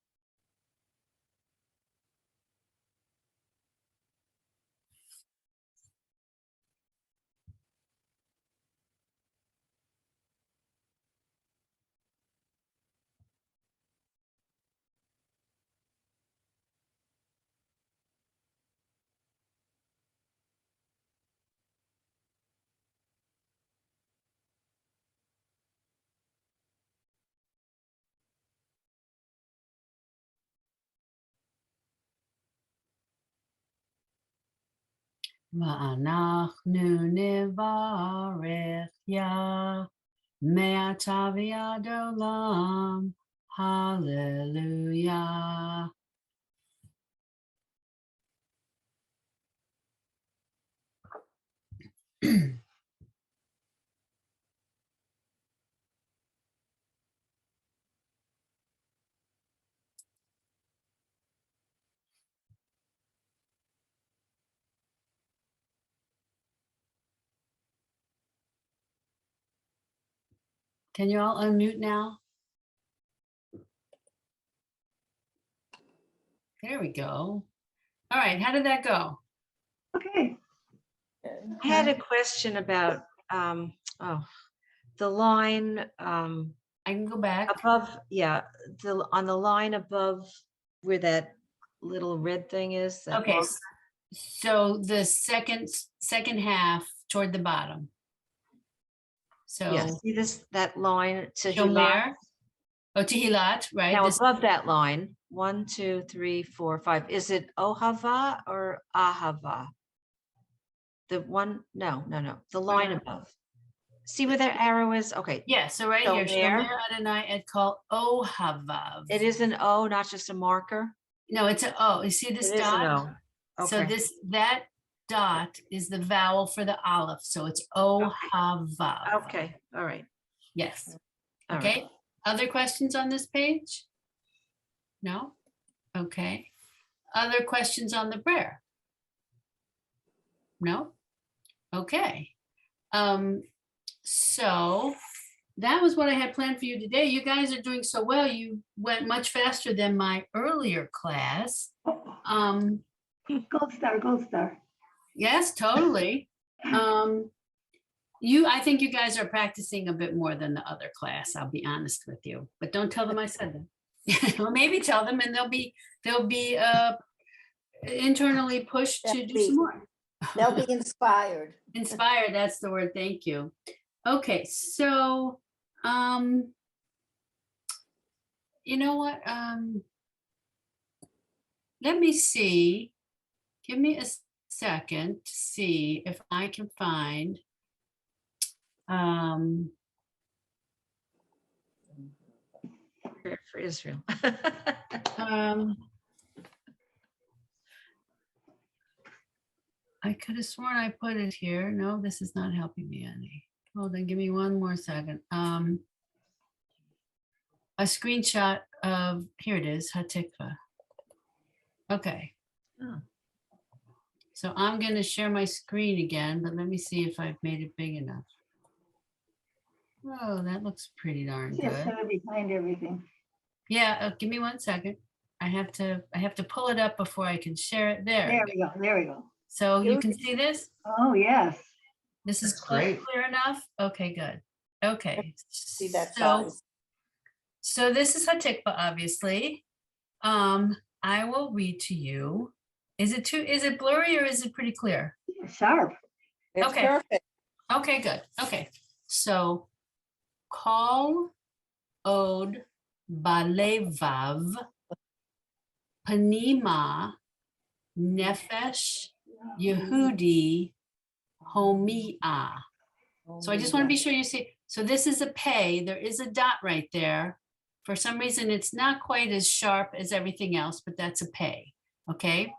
[SPEAKER 1] Va'anachnu nevarech Yah me'ata v'ad olam. Hallelujah. Can you all unmute now? There we go. All right, how did that go?
[SPEAKER 6] Okay,
[SPEAKER 4] I had a question about, the line,
[SPEAKER 1] I can go back.
[SPEAKER 4] above, yeah, on the line above where that little red thing is. that
[SPEAKER 1] Okay,
[SPEAKER 4] mark-
[SPEAKER 1] so the second half toward the bottom.
[SPEAKER 4] Yeah,
[SPEAKER 1] So
[SPEAKER 4] see this, that line to
[SPEAKER 1] Shomer, Tehillat, right?
[SPEAKER 4] Now
[SPEAKER 1] This,
[SPEAKER 4] above that line, 1, 2, 3, 4, 5, is it Ohava or Ahava? The one, no, the line above. See where that arrow is? Okay,
[SPEAKER 1] yeah, so right here,
[SPEAKER 4] Shomer.
[SPEAKER 1] Shomer Adonai et kol ohavav.
[SPEAKER 4] it is an O, not just a marker.
[SPEAKER 1] No, it's a O. You see this
[SPEAKER 4] It is an
[SPEAKER 1] dot?
[SPEAKER 4] O.
[SPEAKER 1] So
[SPEAKER 4] Okay,
[SPEAKER 1] that dot is the vowel for the aleph. So it's ohavav.
[SPEAKER 4] okay, all right.
[SPEAKER 1] Yes.
[SPEAKER 4] all right.
[SPEAKER 1] Okay. Other questions on this page? No? Okay. Other questions on the prayer? No? Okay. So that was what I had planned for you today. You guys are doing so well. You went much faster than my earlier class.
[SPEAKER 6] Gold star, gold star.
[SPEAKER 1] Yes, totally. I think you guys are practicing a bit more than the other class, I'll be honest with you, but don't tell them I said that. Or maybe tell them and they'll be internally pushed to do some more.
[SPEAKER 3] They'll be inspired.
[SPEAKER 1] Inspired, that's the word, thank you. Okay, so, you know what, let me see, give me a second to see if I can find,
[SPEAKER 4] For Israel.
[SPEAKER 1] I could have sworn I put it here. No, this is not helping me any. Hold on, give me one more second. A screenshot of, here it is, Hatikva. Okay.
[SPEAKER 4] Oh.
[SPEAKER 1] So I'm gonna share my screen again, but let me see if I've made it big enough. Oh, that looks pretty darn
[SPEAKER 6] Yes,
[SPEAKER 1] good.
[SPEAKER 6] kind of behind everything.
[SPEAKER 1] Yeah, give me 1 second. I have to pull it up before I can share it there.
[SPEAKER 6] There we go, there we go.
[SPEAKER 1] So you can see this?
[SPEAKER 6] Oh, yes.
[SPEAKER 1] This is
[SPEAKER 7] That's great.
[SPEAKER 1] clear enough? Okay, good. Okay.
[SPEAKER 3] See that
[SPEAKER 1] So,
[SPEAKER 3] size.
[SPEAKER 1] so this is Hatikva, obviously. I will read to you. Is it blurry or is it pretty clear?
[SPEAKER 6] Sharp.
[SPEAKER 3] It's
[SPEAKER 1] Okay.
[SPEAKER 3] perfect.
[SPEAKER 1] Okay, good. Okay. So call od balevav panima nefesh Yehudi homia. So I just want to be sure you see, so this is a pay, there is a dot right there. For some reason, it's not quite as sharp as everything else, but that's a pay, okay?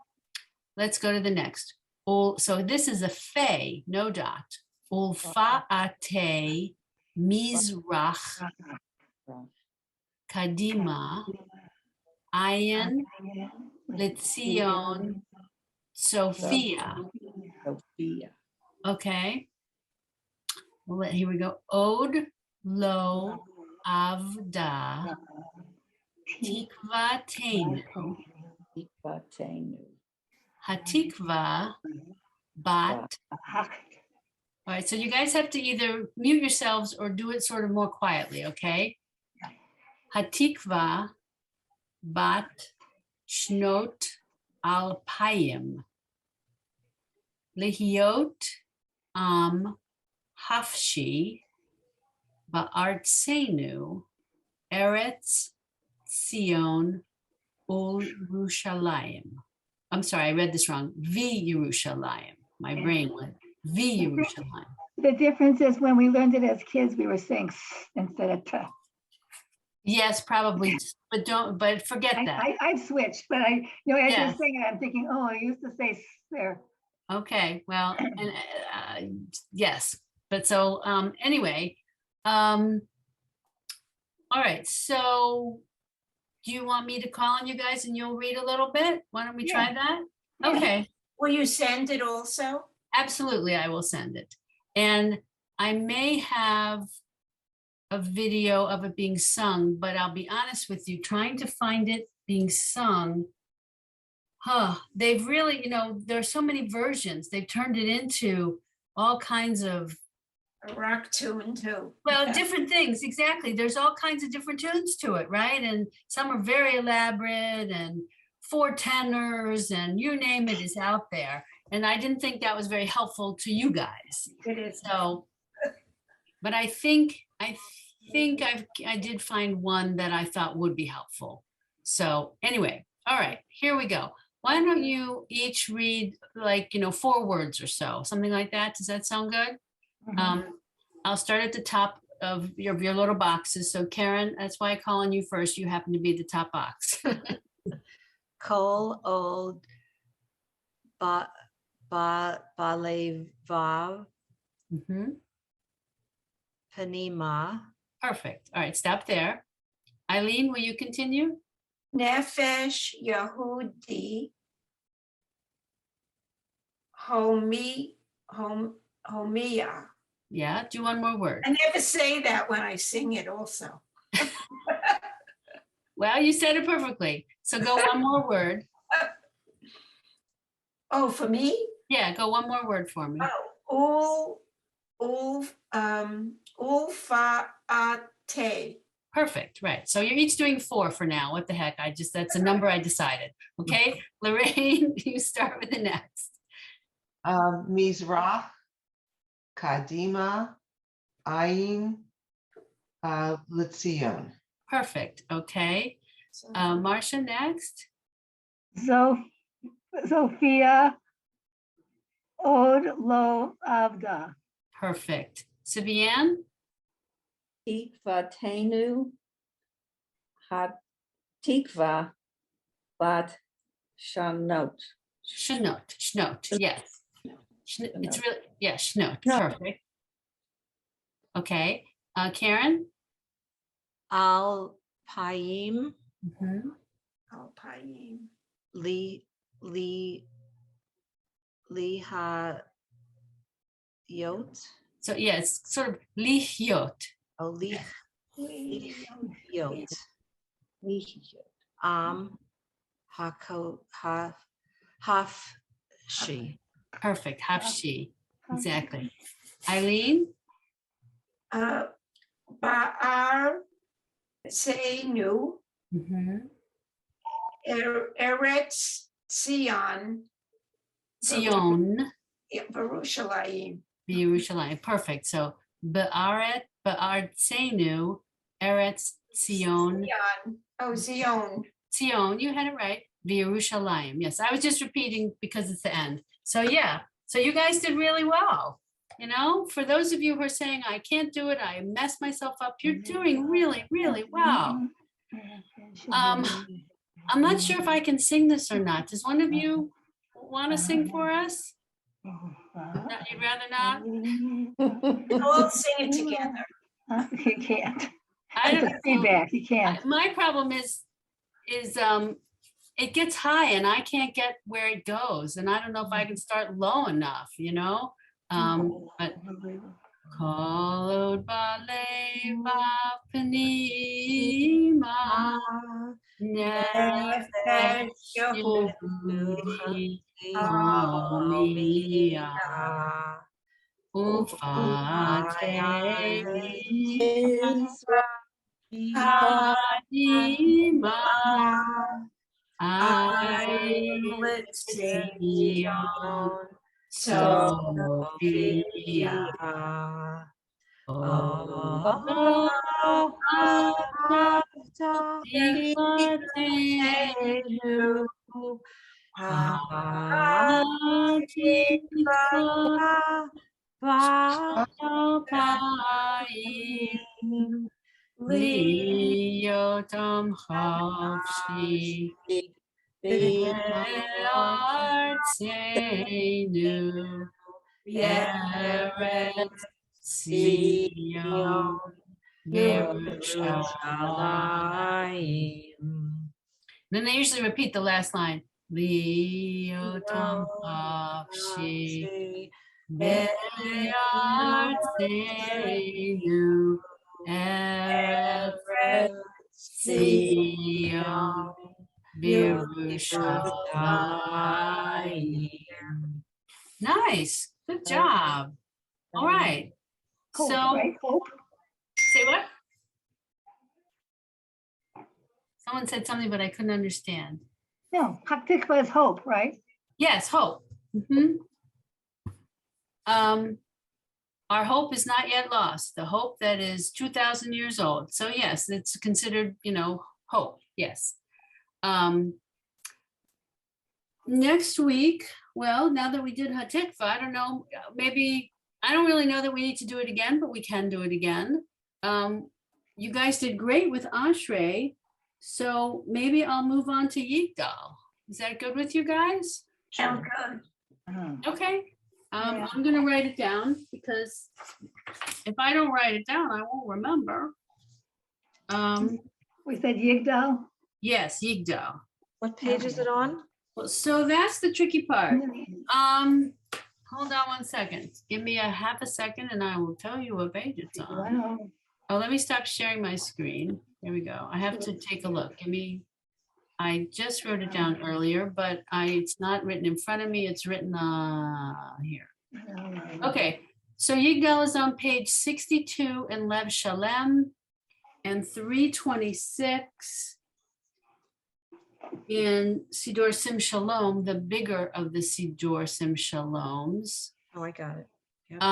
[SPEAKER 1] Let's go to the next. So this is a fe, no dot. Ulfaate mizrach kadima ayin litzion Sophia,
[SPEAKER 3] Sophia.
[SPEAKER 1] okay? Here we go. Od lo avda tikvatenu
[SPEAKER 3] Ikvatenu.
[SPEAKER 1] hatikva bat. All right, so you guys have to either mute yourselves or do it sort of more quietly, okay? Hatikva bat shnot alpayim lehiot hafshi ba'artsenu eretz Sion ul Yerushalayim. I'm sorry, I read this wrong. Vi Yerushalayim. My brain went Vi Yerushalayim.
[SPEAKER 6] The difference is when we learned it as kids, we were saying "s" instead of "t."
[SPEAKER 1] Yes, probably, but forget that.
[SPEAKER 6] I've switched, but as
[SPEAKER 1] Yeah.
[SPEAKER 6] you're saying it, I'm thinking, oh, I used to say "s" there.
[SPEAKER 1] Okay, well, and yes, but so anyway, all right, so do you want me to call on you guys and you'll read a little bit? Why don't we try that?
[SPEAKER 6] Yeah.
[SPEAKER 1] Okay,
[SPEAKER 5] Will you send it also?
[SPEAKER 1] absolutely, I will send it. And I may have a video of it being sung, but I'll be honest with you, trying to find it being sung, they've really, there's so many versions. They've turned it into all kinds of,
[SPEAKER 5] A rock tune too.
[SPEAKER 1] well,
[SPEAKER 5] Yeah.
[SPEAKER 1] different things, exactly. There's all kinds of different tunes to it, right? And some are very elaborate and 4 tenors and you name it is out there. And I didn't think that was very helpful to you guys.
[SPEAKER 5] It is.
[SPEAKER 1] So, but I think I did find one that I thought would be helpful. So anyway, all right, here we go. Why don't you each read 4 words or so, something like that? Does that sound good? I'll start at the top of your little boxes. So Karen, that's why I call on you first. You happen to be the top box.
[SPEAKER 4] Kol od balevav
[SPEAKER 1] Mhm.
[SPEAKER 4] panima
[SPEAKER 1] Perfect. All right, stop there. Eileen, will you continue?
[SPEAKER 5] Nefesh Yehudi Homia.
[SPEAKER 1] Yeah, do one more word.
[SPEAKER 5] I never say that when I sing it also.
[SPEAKER 1] Well, you said it perfectly. So go one more word.
[SPEAKER 5] Oh, for me?
[SPEAKER 1] Yeah, go one more word for me.
[SPEAKER 5] Oh, ulfaate.
[SPEAKER 1] Perfect, right. So you're each doing 4 for now. What the heck? That's a number I decided. Okay, Lorraine, you start with the next.
[SPEAKER 7] Mizrach, Kadima, Ayin, Litzion.
[SPEAKER 1] Perfect, okay. Marcia, next.
[SPEAKER 6] Sophia, Od Lo Avda.
[SPEAKER 1] Perfect. Sibian,
[SPEAKER 3] Tikvatenu, Hatikva, Bat Shanot.
[SPEAKER 1] Shnot, yes. It's
[SPEAKER 3] Shnot.
[SPEAKER 1] really, yeah, Shnot,
[SPEAKER 3] Shnot.
[SPEAKER 1] perfect. Okay, Karen?
[SPEAKER 4] Al Paim
[SPEAKER 1] Mhm.
[SPEAKER 5] Alpayim.
[SPEAKER 4] Li Ha Yot.
[SPEAKER 1] So yeah, it's sort of lihyot.
[SPEAKER 4] Oh, Li Yot. Haf She.
[SPEAKER 1] Perfect, hafshi, exactly. Eileen?
[SPEAKER 5] Ba'ar Seinu,
[SPEAKER 1] Mhm.
[SPEAKER 5] Eretz Sion,
[SPEAKER 1] Zion,
[SPEAKER 5] Yerushalayim.
[SPEAKER 1] Yerushalayim, perfect. So Ba'aret Tsenu, Eretz Zion,
[SPEAKER 5] Zion. Oh, Zion.
[SPEAKER 1] Zion, you had it right. Yerushalayim. Yes, I was just repeating because it's the end. So yeah, so you guys did really well. You know, for those of you who are saying, I can't do it, I messed myself up, you're doing really, really well. I'm not sure if I can sing this or not. Does one of you want to sing for us? No, you'd rather not?
[SPEAKER 5] We'll sing it together.
[SPEAKER 6] You can't.
[SPEAKER 1] I
[SPEAKER 6] It's
[SPEAKER 1] don't
[SPEAKER 6] a feedback, you can't.
[SPEAKER 1] My problem is it gets high and I can't get where it goes. And I don't know if I can start low enough, you know? But Kolod Balei Bapanima Nefesh Yehudi Homia Ufatei Kadima I Zion Sophia Liotam Chavshi Be'artzeinu Eretz Zion Yerushalayim. Then they usually repeat the last line. Liotam Chavshi Be'artzeinu Eretz Zion Yerushalayim. Nice, good job. All right.
[SPEAKER 6] Hope,
[SPEAKER 1] So,
[SPEAKER 6] right? Hope.
[SPEAKER 1] say what? Someone said something, but I couldn't understand.
[SPEAKER 6] No, Hatikva is hope, right?
[SPEAKER 1] Yes, hope. Our hope is not yet lost. The hope that is 2,000 years old. So yes, it's considered, you know, hope. Yes. Next week, well, now that we did Hatikva, I don't know, maybe, I don't really know that we need to do it again, but we can do it again. You guys did great with Ashrei, so maybe I'll move on to Yigdal. Is that good with you guys?
[SPEAKER 5] Sound good.
[SPEAKER 1] Okay.
[SPEAKER 6] Yeah.
[SPEAKER 1] I'm gonna write it down because if I don't write it down, I won't remember.
[SPEAKER 6] We said Yigdal.
[SPEAKER 1] Yes, Yigdal.
[SPEAKER 4] What page is it on?
[SPEAKER 1] Well, so that's the tricky part. Hold on one second. Give me a half a second and I will tell you what page it's on.
[SPEAKER 6] Wow.
[SPEAKER 1] Oh, let me stop sharing my screen. There we go. I have to take a look. Give me, I just wrote it down earlier, but it's not written in front of me. It's written here. Okay, so Yigal is on page 62 in Lev Shalem and 326 in Siddur Sim Shalom, the bigger of the Siddur Sim Shaloms.
[SPEAKER 4] Oh, I got it. Yep.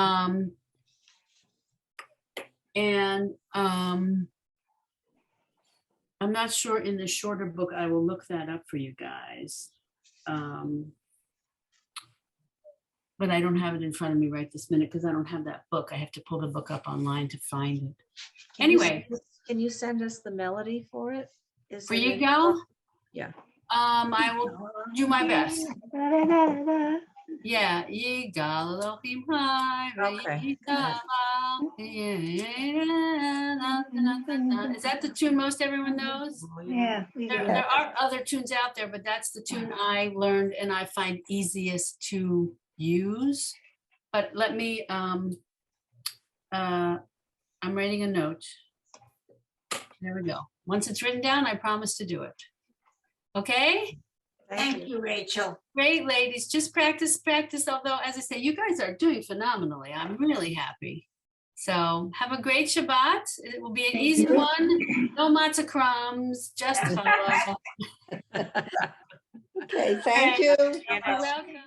[SPEAKER 1] I'm not sure in the shorter book. I will look that up for you guys. But I don't have it in front of me right this minute because I don't have that book. I have to pull the book up online to find it. Anyway.
[SPEAKER 4] Can you send us the melody for it? Is
[SPEAKER 1] For
[SPEAKER 4] it
[SPEAKER 1] you
[SPEAKER 4] in-
[SPEAKER 1] go?
[SPEAKER 4] Yeah.
[SPEAKER 1] I will do my best.
[SPEAKER 6] Da-da-da-da-da.
[SPEAKER 1] Yeah, Yigal Elohim Hai,
[SPEAKER 4] Okay.
[SPEAKER 1] Yigal. Is that the tune most everyone knows?
[SPEAKER 6] Yeah. we do.
[SPEAKER 1] There are other tunes out there, but that's the tune I learned and I find easiest to use. But let me, I'm writing a note. There we go. Once it's written down, I promise to do it. Okay?
[SPEAKER 5] Thank you, Rachel.
[SPEAKER 1] Great, ladies. Just practice, practice. Although, as I say, you guys are doing phenomenally. I'm really happy. So have a great Shabbat. It will be an easy one. No matzah crumbs, just follow.
[SPEAKER 3] Okay, thank you.
[SPEAKER 1] You're welcome.